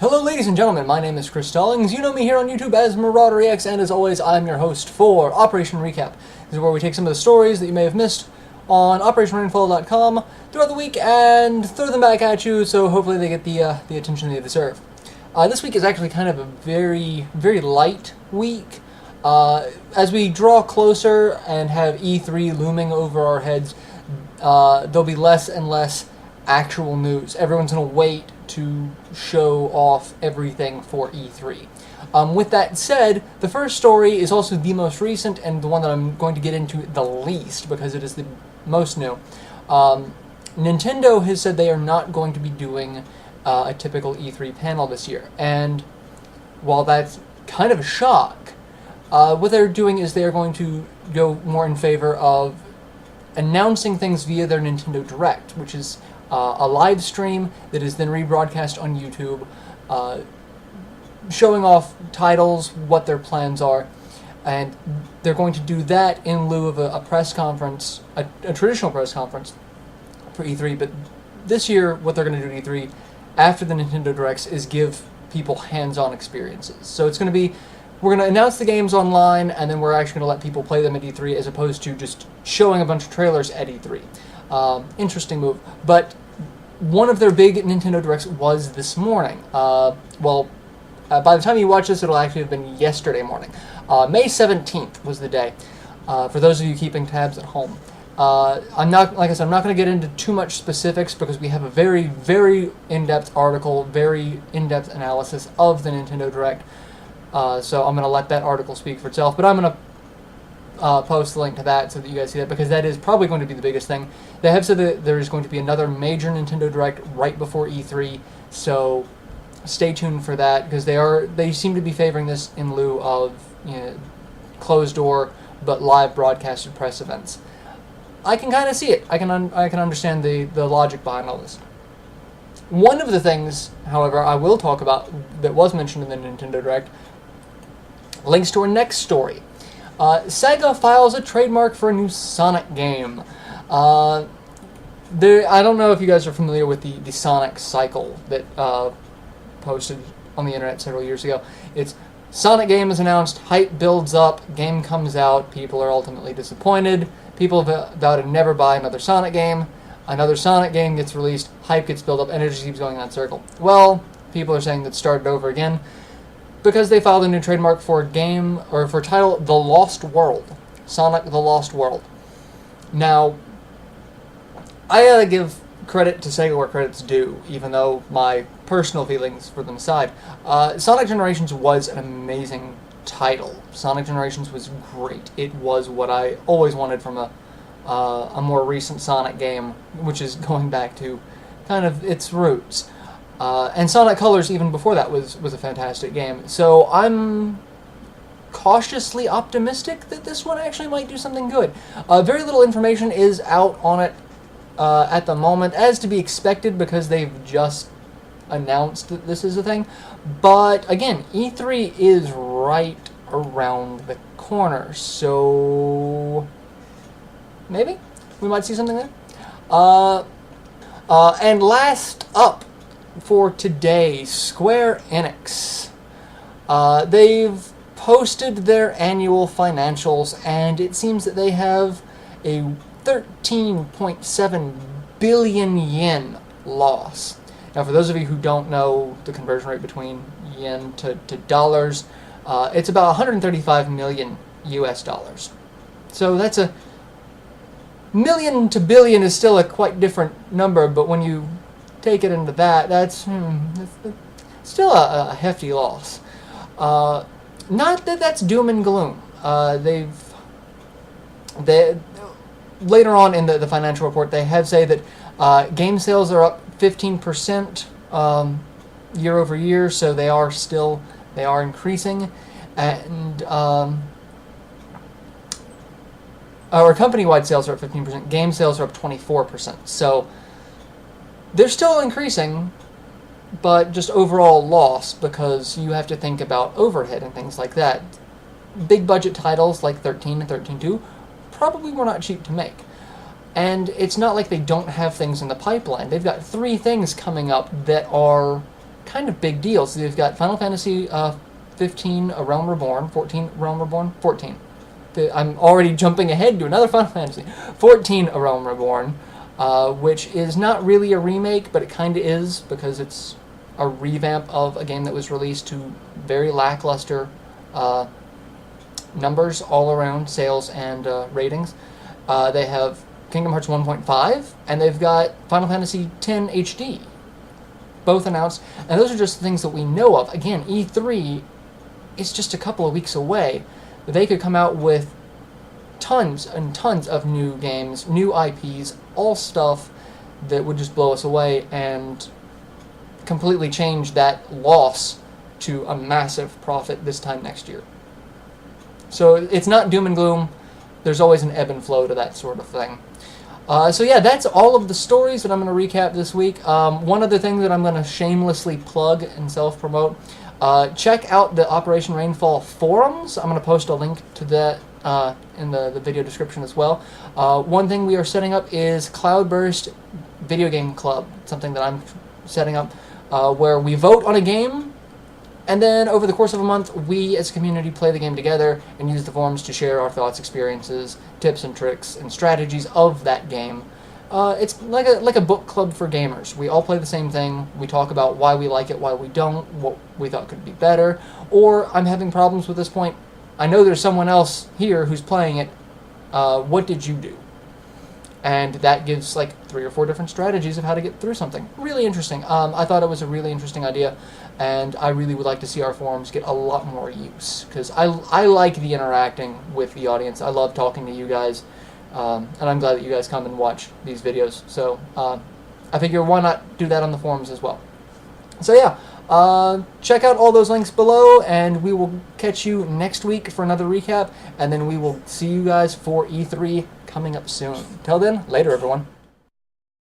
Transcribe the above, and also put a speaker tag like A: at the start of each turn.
A: Hello ladies and gentlemen, my name is Chris Stollings. You know me here on YouTube as MarauderEX, and as always, I'm your host for Operation Recap. This is where we take some of the stories that you may have missed on OperationRainfall.com throughout the week and throw them back at you, so hopefully they get the attention they deserve. This week is actually kind of a very, very light week. As we draw closer and have E3 looming over our heads, there'll be less and less actual news. Everyone's going to wait to show off everything for E3. With that said, the first story is also the most recent and the one that I'm going to get into the least because it is the most new. Nintendo has said they are not going to be doing a typical E3 panel this year, and while that's kind of a shock, what they're doing is they're going to go more in favor of announcing things via their Nintendo Direct, which is a live stream that is then rebroadcast on YouTube, showing off titles, what their plans are, and they're going to do that in lieu of a press conference, a traditional press conference for E3. But this year, what they're going to do at E3 after the Nintendo Directs is give people hands-on experiences. So it's going to be, we're going to announce the games online, and then we're actually going to let people play them at E3 as opposed to just showing a bunch of trailers at E3. Interesting move. But one of their big Nintendo Directs was this morning. By the time you watch this, it'll actually have been yesterday morning. May 17th was the day, for those of you keeping tabs at home. I'm not going to get into too much specifics because we have a very, very in-depth article, very in-depth analysis of the Nintendo Direct. So I'm going to let that article speak for itself, but I'm going to post the link to that so that you guys see that, because that is probably going to be the biggest thing. They have said that there is going to be another major Nintendo Direct right before E3, so stay tuned for that, because they seem to be favoring this in lieu of closed door but live broadcasted press events. I can kind of see it. I can understand the logic behind all this. One of the things, however, I will talk about that was mentioned in the Nintendo Direct links to our next story. Sega files a trademark for a new Sonic game. I don't know if you guys are familiar with the Sonic cycle that posted on the internet several years ago. It's Sonic game is announced, hype builds up, game comes out, people are ultimately disappointed, people vow to never buy another Sonic game gets released, hype gets built up, and it just keeps going in that circle. Well, people are saying that started over again, because they filed a new trademark for a game, or for a title, The Lost World. Sonic The Lost World. Now, I gotta give credit to Sega where credit's due, even though my personal feelings for them aside. Sonic Generations was an amazing title. Sonic Generations was great. It was what I always wanted from a more recent Sonic game, which is going back to kind of its roots. And Sonic Colors, even before that, was a fantastic game. So I'm cautiously optimistic that this one actually might do something good. Very little information is out on it at the moment, as to be expected because they've just announced that this is a thing. But again, E3 is right around the corner, so maybe we might see something there. And last up for today, Square Enix. They've posted their annual financials, and it seems that they have a 13.7 billion yen loss. Now, for those of you who don't know the conversion rate between yen to dollars, it's about 135 million US dollars. So that's a million to billion is still a quite different number, but when you take it into that's still a hefty loss. Not that that's doom and gloom. Later on in the financial report, they have said that game sales are up 15% year over year, so they are increasing, and our company-wide sales are up 15%. Game sales are up 24%. So they're still increasing, but just overall loss, because you have to think about overhead and things like that. Big budget titles like 13 and 13.2 probably were not cheap to make. And it's not like they don't have things in the pipeline. They've got 3 things coming up that are kind of big deals. They've got Final Fantasy 15, A Realm Reborn, 14, Realm Reborn, 14. I'm already jumping ahead to another Final Fantasy. 14, A Realm Reborn, which is not really a remake, but it kind of is, because it's a revamp of a game that was released to very lackluster numbers all around, sales and ratings. They have Kingdom Hearts 1.5, and they've got Final Fantasy X HD, both announced, and those are just things that we know of. Again, E3 is just a couple of weeks away. They could come out with tons and tons of new games, new IPs, all stuff that would just blow us away and completely change that loss to a massive profit this time next year. So it's not doom and gloom. There's always an ebb and flow to that sort of thing. So yeah, that's all of the stories that I'm going to recap this week. One other thing that I'm going to shamelessly plug and self-promote, check out the Operation Rainfall forums. I'm going to post a link to that in the video description as well. One thing we are setting up is Cloudburst Video Game Club, something that I'm setting up, where we vote on a game, and then over the course of a month, we as a community play the game together and use the forums to share our thoughts, experiences, tips and tricks, and strategies of that game. It's like a book club for gamers. We all play the same thing. We talk about why we like it, why we don't, what we thought could be better, or I'm having problems with this point. I know there's someone else here who's playing it. What did you do? And that gives like 3 or 4 different strategies of how to get through something. Really interesting. I thought it was a really interesting idea, and I really would like to see our forums get a lot more use, because I like the interacting with the audience. I love talking to you guys, and I'm glad that you guys come and watch these videos. So I figure why not do that on the forums as well. So yeah, check out all those links below, and we will catch you next week for another recap, and then we will see you guys for E3 coming up soon. Till then, later everyone.